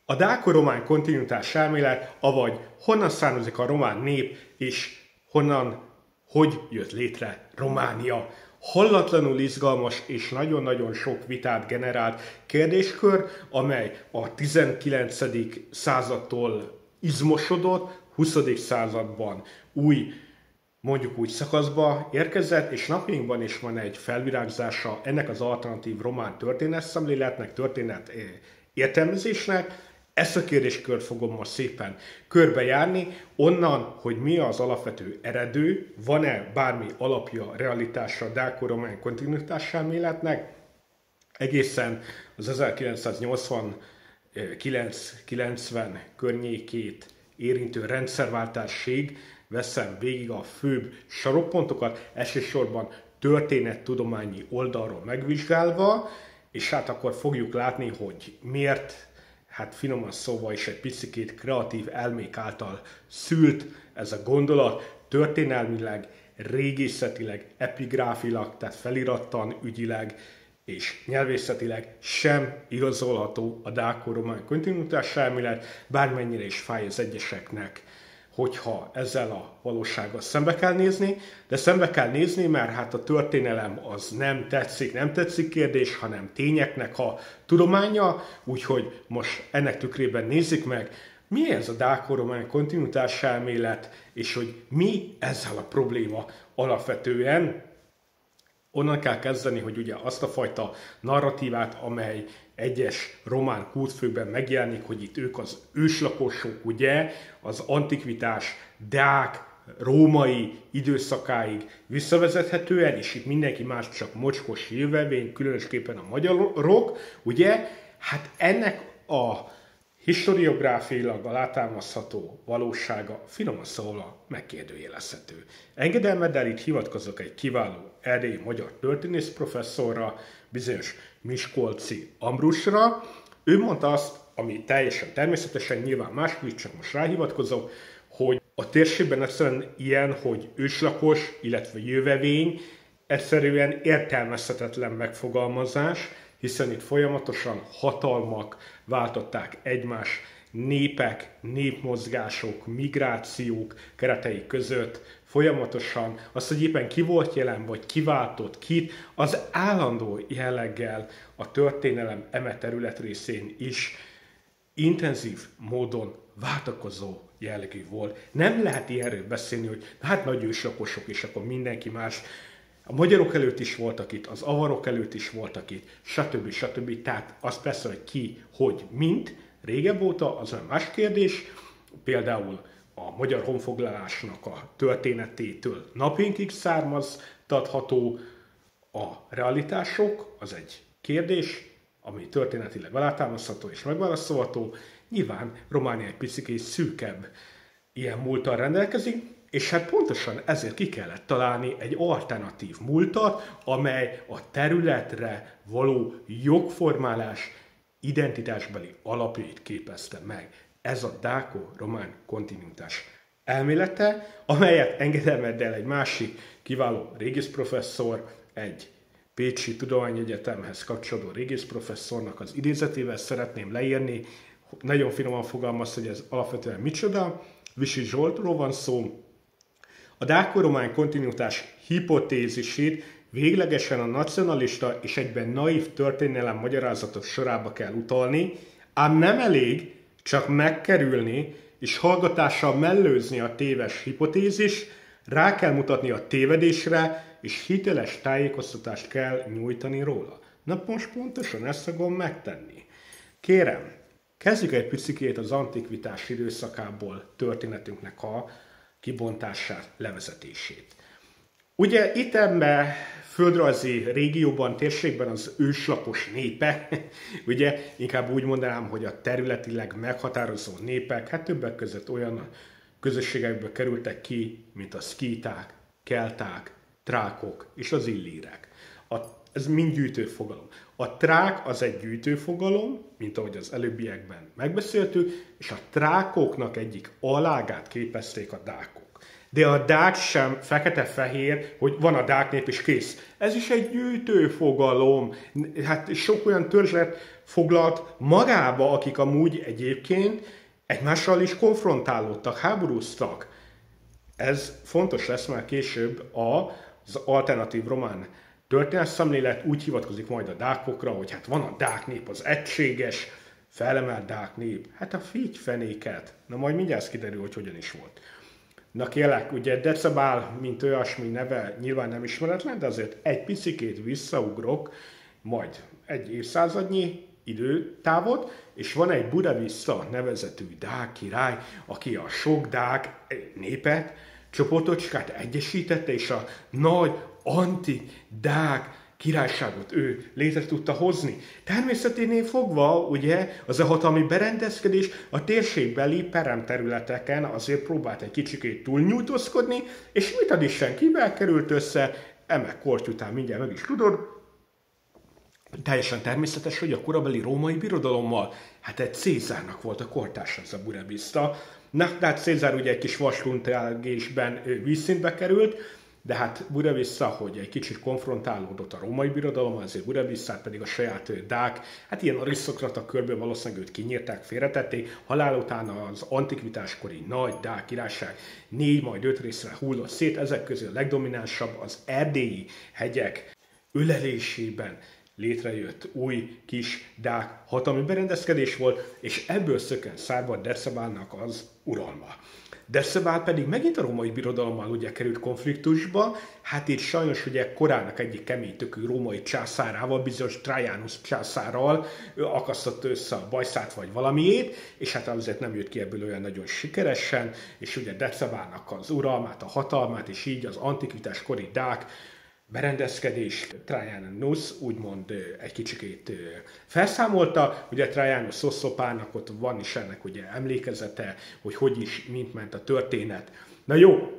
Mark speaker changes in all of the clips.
Speaker 1: A dáko-román kontinuitás elmélet, avagy honnan származik a román nép, és hogy jött létre Románia. Hallatlanul izgalmas és nagyon-nagyon sok vitát generált kérdéskör, amely a 19. századtól izmosodott, 20. században mondjuk úgy szakaszba érkezett, és napjainkban is van egy felvirágzása ennek az alternatív román történetszemléletnek, történet értelmezésnek. Ezt a kérdéskört fogom most szépen körbejárni, onnan, hogy mi az alapvető eredő, van-e bármi alapja, realitása a dáko-román kontinuitás elméletnek, egészen az 1989-90 környékét érintő rendszerváltásig veszem végig a főbb sarokpontokat, elsősorban történettudományi oldalról megvizsgálva, és hát akkor fogjuk látni, hogy miért, hát finoman szóval is egy picikét kreatív elmék által szült ez a gondolat, történelmileg, régészetileg, epigráfilag, tehát felirattan, ügyileg és nyelvészetileg sem igazolható a dáko-román kontinuitás elmélet, bármennyire is fáj az egyeseknek, hogyha ezzel a valósággal szembe kell nézni, de szembe kell nézni, mert hát a történelem az nem tetszik kérdés, hanem tényeknek a tudománya, úgyhogy most ennek tükrében nézzük meg, mi ez a dáko-román kontinuitás elmélet, és hogy mi ezzel a probléma alapvetően. Onnan kell kezdeni, hogy ugye azt a fajta narratívát, amely egyes román kultfőkben megjelenik, hogy itt ők az őslakosok, ugye, az antikvitás, deák, római időszakáig visszavezethetően, és itt mindenki más csak mocskos hírvervény, különösképpen a magyarok, ugye, hát ennek a historiográfiailag alátámasztható valósága finoman szólva megkérdőjelezhető. Engedelmeddel itt hivatkozok egy kiváló erdélyi magyar történész professzorra, bizonyos Miskolci Ambrusra. Ő mondta azt, ami teljesen természetesen, nyilván máskor is, csak most ráhivatkozok, hogy a térségben egyszerűen ilyen, hogy őslakos, illetve jövevényi egyszerűen értelmezhetetlen megfogalmazás, hiszen itt folyamatosan hatalmak váltották egymás, népek, népmozgások, migrációk keretei között folyamatosan azt, hogy éppen ki volt jelen, vagy kiváltott kit, az állandó jelleggel a történelem eme területrészén is intenzív módon váltakozó jellegű volt. Nem lehet ilyenről beszélni, hogy hát nagy őslakosok, és akkor mindenki más. A magyarok előtt is voltak itt, az avarok előtt is voltak itt, stb. Tehát az persze, hogy ki, hogy, mint, régebb óta, az olyan más kérdés. Például a magyar honfoglalásnak a történetétől napjainkig származtatható a realitások, az egy kérdés, ami történetileg alátámasztható és megválaszolható. Nyilván Románia egy picit szűkebb ilyen múlttal rendelkezik, és hát pontosan ezért ki kellett találni egy alternatív múltat, amely a területre való jogformálás identitásbeli alapjait képezte meg. Ez a dáko-román kontinuitás elmélete, amelyet engedelmeddel egy másik kiváló régészprofesszor, egy Pécsi Tudományegyetemhez kapcsolódó régészprofesszornak az idézetével szeretném leírni. Nagyon finoman fogalmaz, hogy ez alapvetően micsoda. Visi Zsoltról van szó. A dáko-román kontinuitás hipotézisét véglegesen a nacionalista és egyben naív történelem magyarázatok sorába kell utalni, ám nem elég csak megkerülni és hallgatással mellőzni a téves hipotézis, rá kell mutatni a tévedésre, és hiteles tájékoztatást kell nyújtani róla. Na most pontosan ezt fogom megtenni. Kérem, kezdjük egy picikét az antikvitás időszakából történetünknek a kibontását, levezetését. Ugye itt ebben földrajzi régióban, térségben az őslakos népe, ugye inkább úgy mondanám, hogy a területileg meghatározó népek, hát többek között olyan közösségekből kerültek ki, mint a szkíták, kelták, trákok és az illírek. Ez mind gyűjtőfogalom. A trák az egy gyűjtőfogalom, mint ahogy az előbbiekben megbeszéltük, és a trákoknak egyik alágát képezték a dákok. De a dák sem fekete-fehér, hogy van a dák nép és kész. Ez is egy gyűjtő fogalom. Hát sok olyan törzset foglalt magába, akik amúgy egyébként egymással is konfrontálódtak, háborúztak. Ez fontos lesz már később az alternatív román történetszemlélet, úgy hivatkozik majd a dákokra, hogy hát van a dák nép, az egységes, felemelt dák nép. Hát a fenéket. Na majd mindjárt kiderül, hogy hogyan is volt. Na kérlek, ugye Decebál, mint olyasmi neve nyilván nem ismeretlen, de azért egy picikét visszaugrok, majd egy évszázadnyi időtávot, és van egy Buddha-Vista nevezetű dák király, aki a sok dák népet, csoportocskát egyesítette, és a nagy antik dák királyságot ő létre tudta hozni. Természeténél fogva, ugye, az a hatalmi berendezkedés a térségbeli peremterületeken azért próbált egy kicsikét túlnyújtózkodni, és mit ad Isten, kivel került össze, eme korty után mindjárt meg is tudod, teljesen természetes, hogy a korabeli római birodalommal, hát egy Cézárnak volt a kortársa, ez a Buddha-Vista. Na, tehát Cézár ugye egy kis vasluntálgésben vízszintbe került, de hát Buddha-Vista, hogy egy kicsit konfrontálódott a római birodalommal, azért Buddha-Vistát pedig a saját dák, hát ilyen arisztokrata körből valószínűleg őt kinyírták, félretették, halál után az antikvitáskori nagy dák királyság 4, majd 5 részre hullott szét, ezek közül a legdominánsabb az erdélyi hegyek ölelésében létrejött új kis dák hatalmi berendezkedés volt, és ebből szöken szárva Decebálnak az uralma. Decebál pedig megint a római birodalommal ugye került konfliktusba, hát itt sajnos ugye korának egyik keménytökű római császárával, bizonyos Trajanus császárral akasztott össze a bajszát vagy valamiét, és hát azért nem jött ki ebből olyan nagyon sikeresen, és ugye Decebálnak az uralmát, a hatalmát, és így az antikvitás kori dák berendezkedés Trajanus úgymond egy kicsikét felszámolta. Ugye Trajanus oszlopának ott van is ennek ugye emlékezete, hogy is, mint ment a történet. Na jó,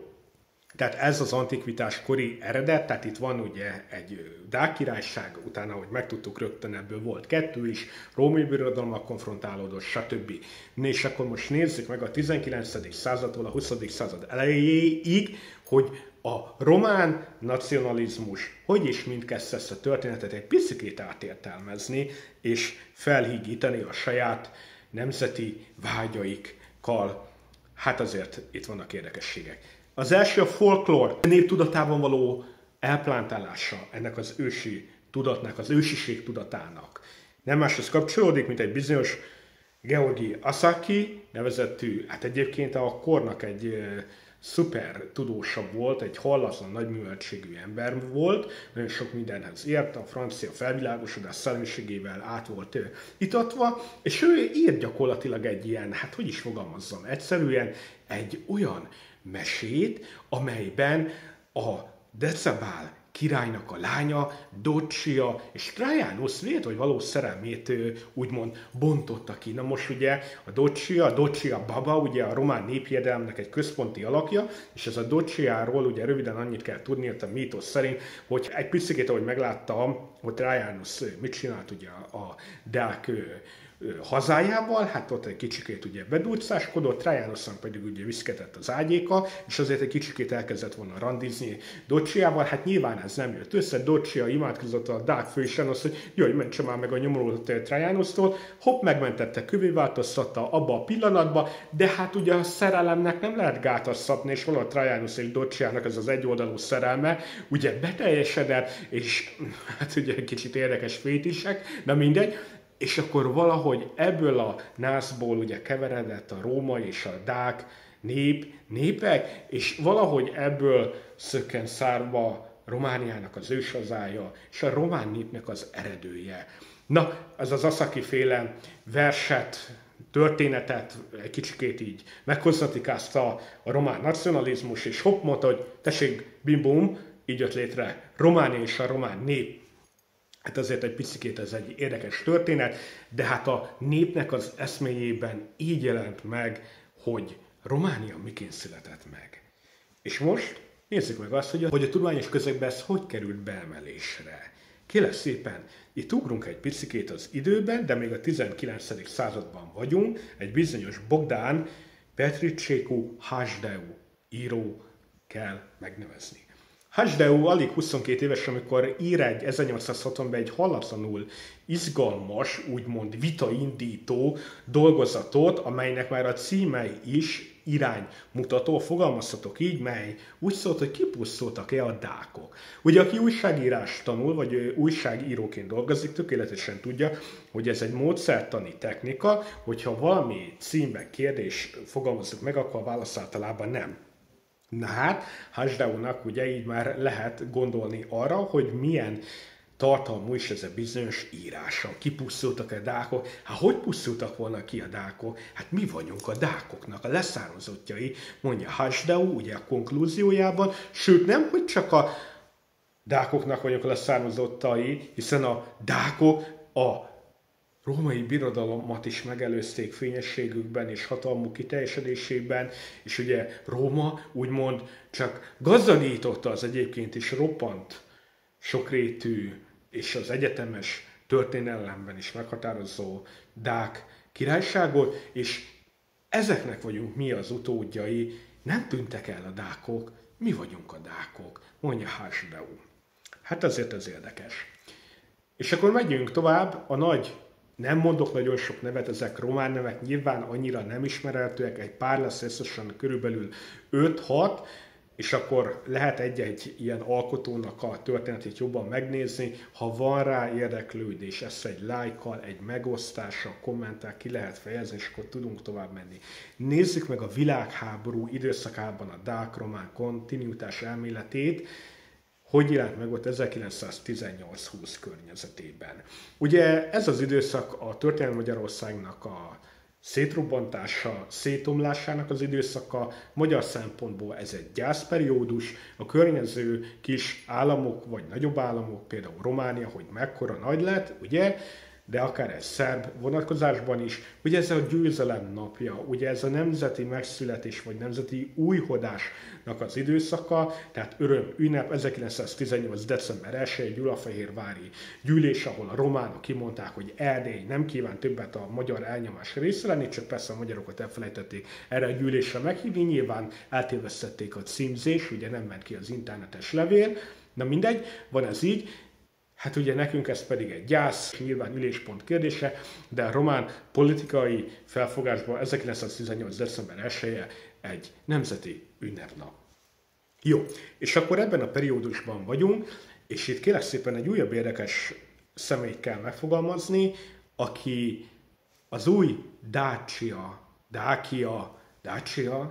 Speaker 1: tehát ez az antikvitás kori eredet, tehát itt van ugye egy dák királyság, utána, ahogy megtudtuk rögtön, ebből volt 2 is, római birodalommal konfrontálódott, stb. És akkor most nézzük meg a 19. századtól a 20. század elejéig, hogy a román nacionalizmus hogy is mind kezdte ezt a történetet egy picikét átértelmezni, és felhígítani a saját nemzeti vágyaikkal. Hát azért itt vannak érdekességek. Az első a folklór, a nép tudatában való elplántálása ennek az ősi tudatnak, az ősiség tudatának. Nem máshoz kapcsolódik, mint egy bizonyos Georgi Asaki nevezetű, hát egyébként a kornak egy szuper tudósa volt, egy hallatlan nagyműveltségű ember volt, nagyon sok mindenhez ért, a francia felvilágosodás szellemiségével át volt itatva, és ő írt gyakorlatilag egy ilyen, hát hogy is fogalmazzam, egyszerűen egy olyan mesét, amelyben a Decebál királynak a lánya, Docia és Trajanus vélt, vagy valós szerelmét úgymond bontotta ki. Na most ugye a Docia baba, ugye a román népjedelmnek egy központi alakja, és ez a Dociáról ugye röviden annyit kell tudni, hogy a mítosz szerint, hogy egy picit, ahogy megláttam, hogy Trajanus mit csinált ugye a dák hazájával, hát ott egy kicsikét ugye bedurcáskodott, Trajanusnak pedig ugye viszketett az ágyéka, és azért egy kicsikét elkezdett volna randizni Dociával, hát nyilván ez nem jött össze, Docia imádkozott a dák főistenhoz, hogy jaj, mentse már meg a nyomorult Trajanustól, hopp, megmentette, kövé változtatta abba a pillanatba, de hát ugye a szerelemnek nem lehet gátat szabni, és valahogy Trajanus és Dociának ez az egyoldalú szerelme, ugye beteljesedett, és hát ugye egy kicsit érdekes fétisek, de mindegy, és akkor valahogy ebből a nászból ugye keveredett a római és a dák népek, és valahogy ebből szökken szárva Romániának az őshazája, és a román népnek az eredője. Na, ez az Asaki féle verset, történetet egy kicsikét így meghozatikázta a román nacionalizmus, és hopp mondta, hogy tessék, bim bum, így jött létre Románia és a román nép. Hát azért egy picikét ez egy érdekes történet, de hát a népnek az eszméjében így jelent meg, hogy Románia miként született meg. És most nézzük meg azt, hogy a tudományos közegben ez hogy került beemelésre. Kérlek szépen, itt ugrunk egy picikét az időben, de még a 19. században vagyunk, egy bizonyos Bogdán Petricecu Hasdeu író kell megnevezni. Hasdeu alig 22 éves, amikor ír egy 1860-ban egy hallatlanul izgalmas, úgymond vitaindító dolgozatot, amelynek már a címe is iránymutató, fogalmazhatok így, mely úgy szólt, hogy kipusztultak-e a dákok. Ugye aki újságírás tanul, vagy újságíróként dolgozik, tökéletesen tudja, hogy ez egy módszertani technika, hogyha valami címben kérdés fogalmazzuk meg, akkor a válasz általában nem. Na hát, Hasdeunak ugye így már lehet gondolni arra, hogy milyen tartalmú is ez a bizonyos írása. Kipusztultak a dákok? Hát hogy pusztultak volna ki a dákok? Hát mi vagyunk a dákoknak a leszármazottjai, mondja Hasdeu ugye a konklúziójában, sőt nem, hogy csak a dákoknak vagyunk a leszármazottai, hiszen a dákok a római birodalmat is megelőzték fényességükben és hatalmuk kiteljesedésében, és ugye Róma úgymond csak gazdagította az egyébként is roppant sokrétű és az egyetemes történelemben is meghatározó dák királyságot, és ezeknek vagyunk mi az utódjai, nem tűntek el a dákok, mi vagyunk a dákok, mondja Hasdeu. Hát azért ez érdekes. És akkor megyünk tovább, nem mondok nagyon sok nevet, ezek román nevek, nyilván annyira nem ismerhetőek, egy pár lesz összesen körülbelül 5-6, és akkor lehet egy-egy ilyen alkotónak a történetét jobban megnézni. Ha van rá érdeklődés, ezt egy lájkkal, egy megosztással, kommentál ki lehet fejezni, és akkor tudunk tovább menni. Nézzük meg a világháború időszakában a dák-román kontinuitás elméletét, hogy jelent meg ott 1918-20 környezetében. Ugye ez az időszak a történelmi Magyarországnak a szétrobbantása, szétomlásának az időszaka, magyar szempontból ez egy gyászperiódus, a környező kis államok, vagy nagyobb államok, például Románia, hogy mekkora nagy lett, ugye, de akár egy szerb vonatkozásban is, ugye ez a győzelem napja, ugye ez a nemzeti megszületés, vagy nemzeti újhodásnak az időszaka, tehát öröm, ünnep, 1918. december 1. Gyulafehérvári gyűlés, ahol a románok kimondták, hogy Erdély nem kíván többet a magyar elnyomás része lenni, csak persze a magyarokat elfelejtették erre a gyűlésre meghívni, nyilván eltévesztették a címzés, ugye nem ment ki az internetes levél, na mindegy, van ez így. Hát ugye nekünk ez pedig egy gyász, nyilván üléspont kérdése, de a román politikai felfogásban 1918. december 1-e egy nemzeti ünnepnap. Jó, és akkor ebben a periódusban vagyunk, és itt kérlek szépen egy újabb érdekes személyt kell megfogalmazni, aki az új Dacia,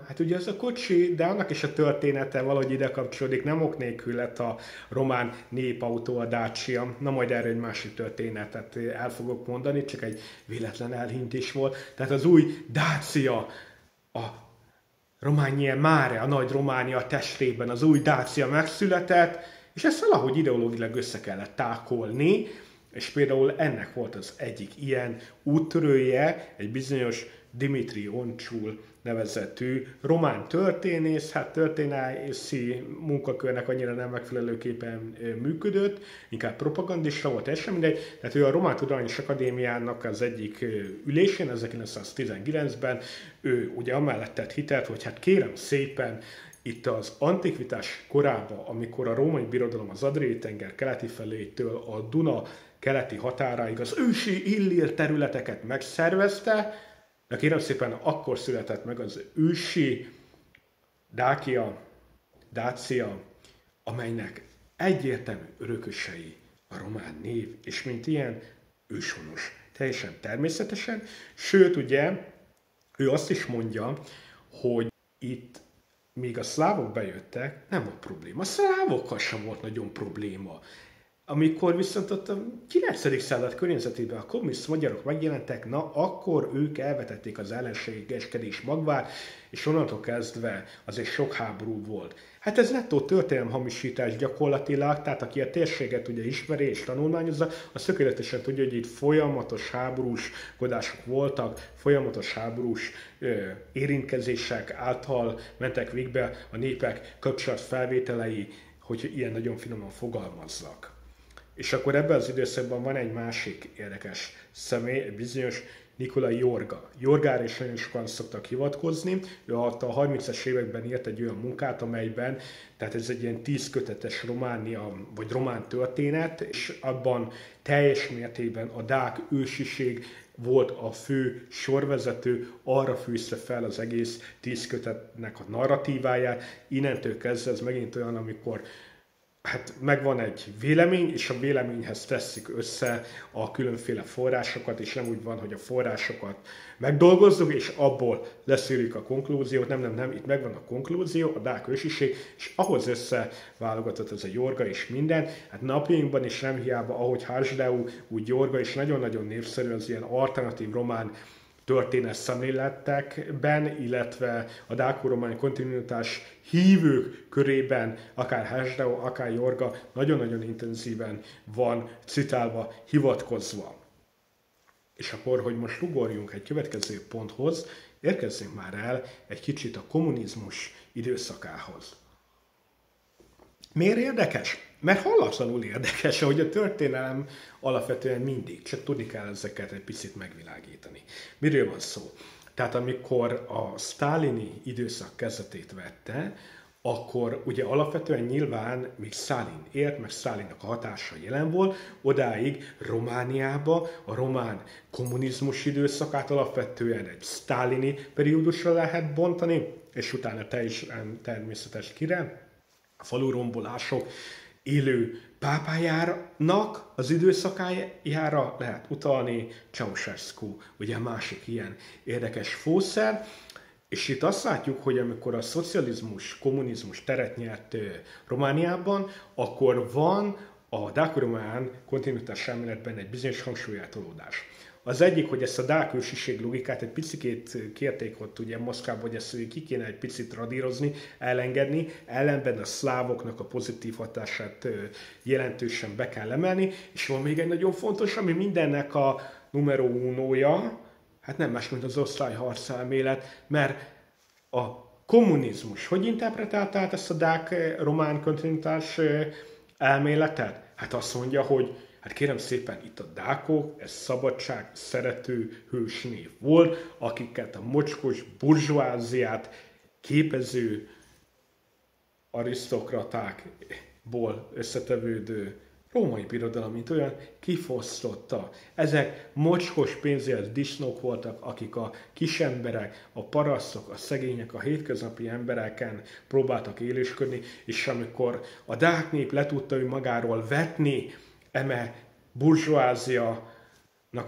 Speaker 1: hát ugye ez a kocsi, de annak is a története valahogy ide kapcsolódik, nem ok nélkül lett a román népautó a Dacia. Na majd erre egy másik történetet el fogok mondani, csak egy véletlen elhintés volt. Tehát az új Dacia, a Romagna Mare, a nagy Románia testében az új Dacia megszületett, és ezt valahogy ideológilag össze kellett tákolni, és például ennek volt az egyik ilyen úttörője, egy bizonyos Dimitri Oncsul nevezetű román történész, hát történészi munkakörnek annyira nem megfelelőképpen működött, inkább propagandista volt, ez sem mindegy. Tehát ő a Román Tudományos Akadémiának az egyik ülésén, 1919-ben, ő ugye amellett tett hitelt, hogy hát kérem szépen, itt az antikvitás korában, amikor a római birodalom az Adriai-tenger keleti felétől a Duna keleti határáig az ősi illír területeket megszervezte, de kérem szépen, akkor született meg az ősi Dácia, amelynek egyértelmű örökösei a román név, és mint ilyen őshonos. Teljesen természetesen. Sőt, ugye, ő azt is mondja, hogy itt míg a szlávok bejöttek, nem volt probléma. A szlávokkal sem volt nagyon probléma. Amikor viszont ott a 9. század környezetében a kommunista magyarok megjelentek, na akkor ők elvetették az ellenségeskedés magvát, és onnantól kezdve azért sok háború volt. Hát ez nettó történelemhamisítás gyakorlatilag, tehát aki a térséget ugye ismeri és tanulmányozza, az tökéletesen tudja, hogy itt folyamatos háborúskodások voltak, folyamatos háborús érintkezések által mentek végbe a népek kapcsolatfelvételei, hogy ilyen nagyon finoman fogalmazzak. És akkor ebben az időszakban van egy másik érdekes személy, egy bizonyos Nikolai Jorga. Jorgára is nagyon sokan szoktak hivatkozni. Ő a 30-as években írt egy olyan munkát, amelyben, tehát ez egy ilyen 10 kötetes Románia, vagy román történet, és abban teljes mértékben a dák ősiség volt a fő sorvezető, arra fűzte fel az egész 10 kötetnek a narratíváját. Innentől kezdve ez megint olyan, amikor hát megvan egy vélemény, és a véleményhez tesszük össze a különféle forrásokat, és nem úgy van, hogy a forrásokat megdolgozzuk, és abból leszűrjük a konklúziót. Nem, itt megvan a konklúzió, a dák ősiség, és ahhoz összeválogatott ez a Jorga és minden. Hát napjainkban is nem hiába, ahogy Házsdeú, úgy Jorga is nagyon-nagyon népszerű az ilyen alternatív román történet szemléletekben, illetve a dáko-román kontinuitás hívők körében, akár Házsdeú, akár Jorga nagyon-nagyon intenzíven van citálva, hivatkozva. És akkor, hogy most ugorjunk egy következő ponthoz, érkezzünk már el egy kicsit a kommunizmus időszakához. Miért érdekes? Mert hallatlanul érdekes, hogy a történelem alapvetően mindig, csak tudni kell ezeket egy picit megvilágítani. Miről van szó? Tehát amikor a sztálini időszak kezdetét vette, akkor ugye alapvetően nyilván még Sztálin élt, meg Sztálinnak a hatása jelen volt, odáig Romániába a román kommunizmus időszakát alapvetően egy sztálini periódusra lehet bontani, és utána természetes kire, a falurombolások élő pápájának az időszakájára lehet utalni, Ceausescu, ugye másik ilyen érdekes fószer, és itt azt látjuk, hogy amikor a szocializmus, kommunizmus teret nyert Romániában, akkor van a dáko-román kontinuitás elméletben egy bizonyos hangsúlyeltolódás. Az egyik, hogy ezt a dák ősiség logikát egy picit kérték ott ugye Moszkvában, hogy ezt ki kéne egy picit radírozni, elengedni, ellenben a szlávoknak a pozitív hatását jelentősen be kell emelni, és van még egy nagyon fontos, ami mindennek a numero unója, hát nem más, mint az osztályharc elmélet, mert a kommunizmus hogy interpretálta át ezt a dák-román kontinuitás elméletet? Hát azt mondja, hogy hát kérem szépen, itt a dákok, ez szabadság szerető hősnév volt, akiket a mocskos burzsóáziát képező arisztokratákból összetevődő római birodalom, mint olyan, kifosztotta. Ezek mocskos pénzért disznók voltak, akik a kisemberek, a parasztok, a szegények, a hétköznapi embereken próbáltak élősködni, és amikor a dák nép le tudta ő magáról vetni eme burzsóázianak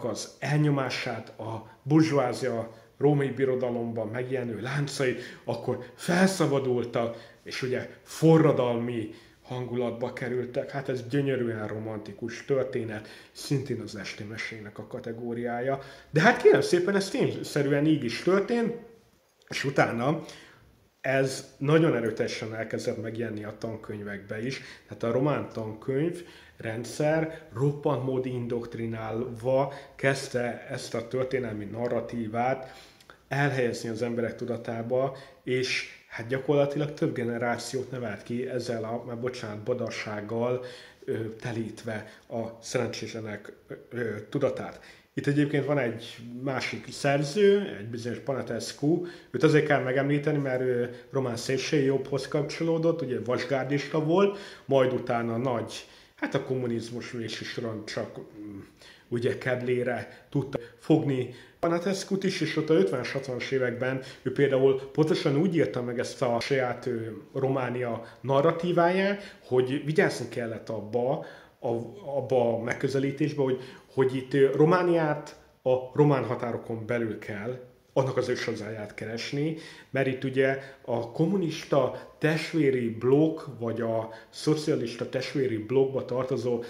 Speaker 1: az elnyomását, a burzsóázia római birodalomban megjelenő láncai, akkor felszabadultak, és ugye forradalmi hangulatba kerültek. Hát ez gyönyörűen romantikus történet, szintén az esti mesének a kategóriája. De hát kérem szépen, ez tényszerűen így is történt, és utána ez nagyon erőteljesen elkezdett megjelenni a tankönyvekbe is. Tehát a román tankönyv rendszer roppant módi indoktrinálva kezdte ezt a történelmi narratívát elhelyezni az emberek tudatába, és hát gyakorlatilag több generációt nevelt ki ezzel a, badassággal telítve a szerencsétlenek tudatát. Itt egyébként van egy másik szerző, egy bizonyos Panatescu, őt azért kell megemlíteni, mert ő román szélsőjobbhoz kapcsolódott, ugye vasgárdista volt, majd utána nagy, hát a kommunizmus végső soron csak ugye kedlére tudta fogni Panatescut is, és ott a 50-es, 60-as években ő például pontosan úgy írta meg ezt a saját Románia narratíváját, hogy vigyázni kellett abba a megközelítésbe, hogy itt Romániát a román határokon belül kell annak az őshazáját keresni, mert itt ugye a kommunista testvéri blokk, vagy a szocialista testvéri blokkba tartozó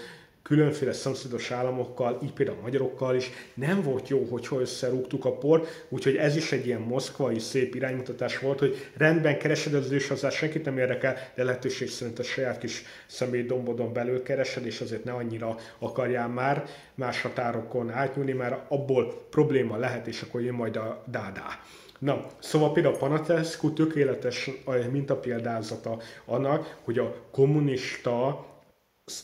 Speaker 1: különféle szomszédos államokkal, így például a magyarokkal is nem volt jó, hogyha összerúgtuk a port, úgyhogy ez is egy ilyen moszkvai szép iránymutatás volt, hogy rendben keresed az őshazát, senkit nem érdekel, de lehetőség szerint a saját kis személydombodon belül keresed, és azért ne annyira akarjál már más határokon átnyúlni, mert abból probléma lehet, és akkor jön majd a dádá. Na, szóval például Panatescu tökéletes mintapéldázata annak, hogy a kommunista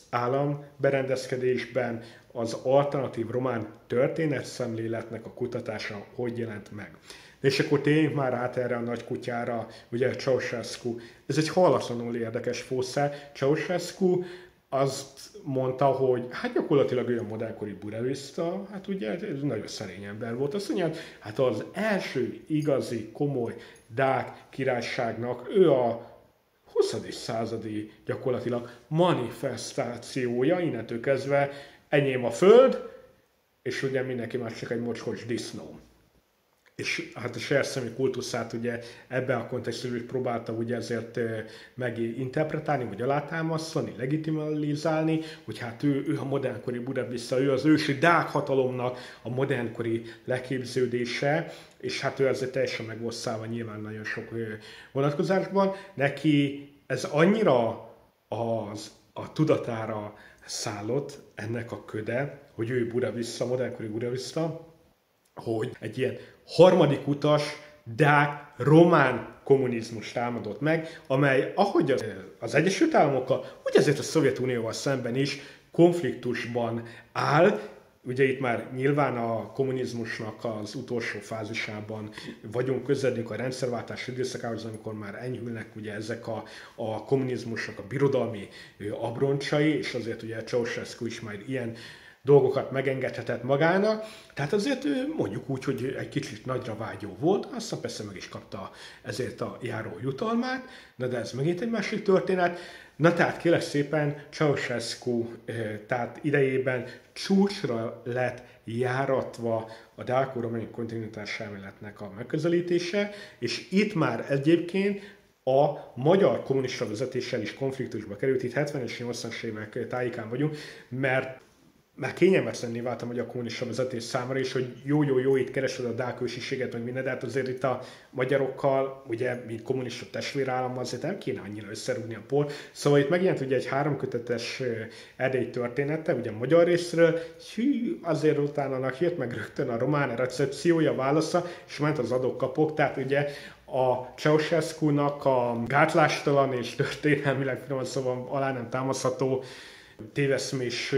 Speaker 1: államberendezkedésben az alternatív román történetszemléletnek a kutatása hogy jelent meg. És akkor térjünk már át erre a nagy kutyára, ugye Ceausescu. Ez egy hallatlanul érdekes fószer. Ceausescu azt mondta, hogy hát gyakorlatilag ő a modellkori buddhista, hát ugye ez nagyon szerény ember volt. Azt mondja, hát az első igazi, komoly Deák királyságnak ő a 20. századi gyakorlatilag manifestációja, innentől kezdve enyém a föld, és ugye mindenki más csak egy mocskos disznó. És hát a serszemi kultuszát ugye ebben a kontextusban is próbálta ugye ezért meginterpretálni, vagy alátámasztani, legitimalizálni, hogy hát ő a modernkori buddhista, ő az ősi Deák hatalomnak a modernkori leképződése, és hát ő ezért teljesen megosztálva nyilván nagyon sok vonatkozásban. Neki ez annyira a tudatára szállott ennek a köde, hogy ő buddhista, modernkori buddhista, hogy egy ilyen harmadik utas, deák, román kommunizmus támadott meg, amely ahogy az Egyesült Államokkal, úgy ezért a Szovjetunióval szemben is konfliktusban áll. Ugye itt már nyilván a kommunizmusnak az utolsó fázisában vagyunk, közeledünk a rendszerváltás időszakához, amikor már enyhülnek ugye ezek a kommunizmusnak a birodalmi abroncsai, és azért ugye Ceausescu is már ilyen dolgokat megengedhetett magának, tehát azért mondjuk úgy, hogy egy kicsit nagyra vágyó volt, aztán persze meg is kapta ezért a járó jutalmát, na de ez megint egy másik történet. Na tehát kérlek szépen, Ceausescu tehát idejében csúcsra lett járatva a deáko-román kontinuitás elméletnek a megközelítése, és itt már egyébként a magyar kommunista vezetéssel is konfliktusba került, itt 70-es, 80-as évek tájékán vagyunk, mert már kényelmetlenné vált a magyar kommunista vezetés számára is, hogy jó, itt keresed a deák ősiséget, meg minden, de hát azért itt a magyarokkal, ugye, mint kommunista testvérállam, azért nem kéne annyira összerúgni a por. Szóval itt megjelent ugye egy 3 kötetes Erdély története, ugye a magyar részről, azért utána jött meg rögtön a román recepciója, válasza, és ment az adok-kapok, tehát ugye a Ceausescu-nak a gátlástalan és történelmileg finoman szóval alá nem támaszható téveszmés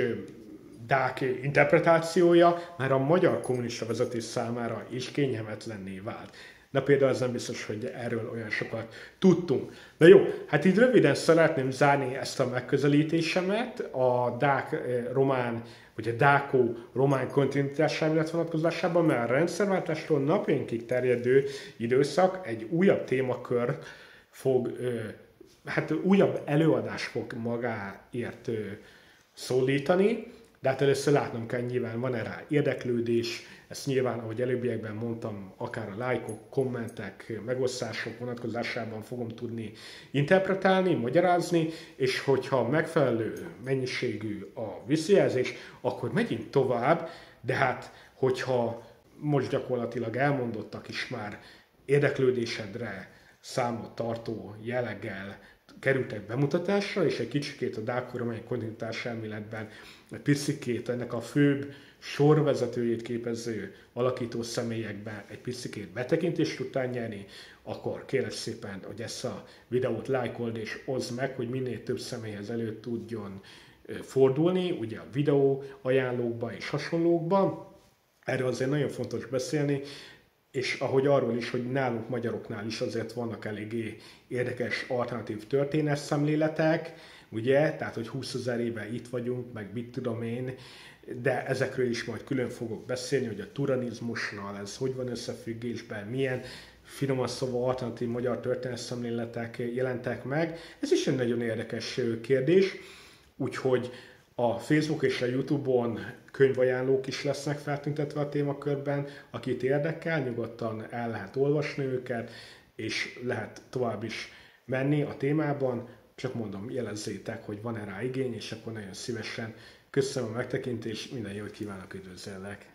Speaker 1: deák interpretációja már a magyar kommunista vezetés számára is kényelmetlenné vált. Na például ez nem biztos, hogy erről olyan sokat tudtunk. Na jó, hát így röviden szeretném zárni ezt a megközelítésemet a deák-román, vagy a deáko-román kontinuitás elmélet vonatkozásában, mert a rendszerváltásról napjainkig terjedő időszak egy újabb témakör fog, hát újabb előadás fog magáért szólítani, de hát először látnom kell, nyilván van-e rá érdeklődés, ezt nyilván, ahogy előbbiekben mondtam, akár a lájkok, kommentek, megosztások vonatkozásában fogom tudni interpretálni, magyarázni, és hogyha megfelelő mennyiségű a visszajelzés, akkor megyünk tovább, de hát hogyha most gyakorlatilag elmondottak is már érdeklődésedre számot tartó jelleggel kerültek bemutatásra, és egy kicsikét a deáko-román kontinuitás elméletben egy picikét ennek a főbb sorvezetőjét képező alakító személyekben egy picikét betekintést tudtál nyerni, akkor kérlek szépen, hogy ezt a videót lájkold és oszd meg, hogy minél több személyhez elő tudjon fordulni, ugye a videó ajánlókba és hasonlókba. Erről azért nagyon fontos beszélni, és ahogy arról is, hogy nálunk magyaroknál is azért vannak eléggé érdekes alternatív történetszemléletek, ugye, tehát hogy 20 000 éve itt vagyunk, meg mit tudom én, de ezekről is majd külön fogok beszélni, hogy a turanizmussal ez hogy van összefüggésben, milyen finoman szóval alternatív magyar történetszemléletek jelentek meg. Ez is egy nagyon érdekes kérdés, úgyhogy a Facebook és a YouTube-on könyvajánlók is lesznek feltüntetve a témakörben. Akit érdekel, nyugodtan el lehet olvasni őket, és lehet tovább is menni a témában. Csak mondom, jelezzétek, hogy van-e rá igény, és akkor nagyon szívesen köszönöm a megtekintést, minden jót kívánok, üdvözöllek!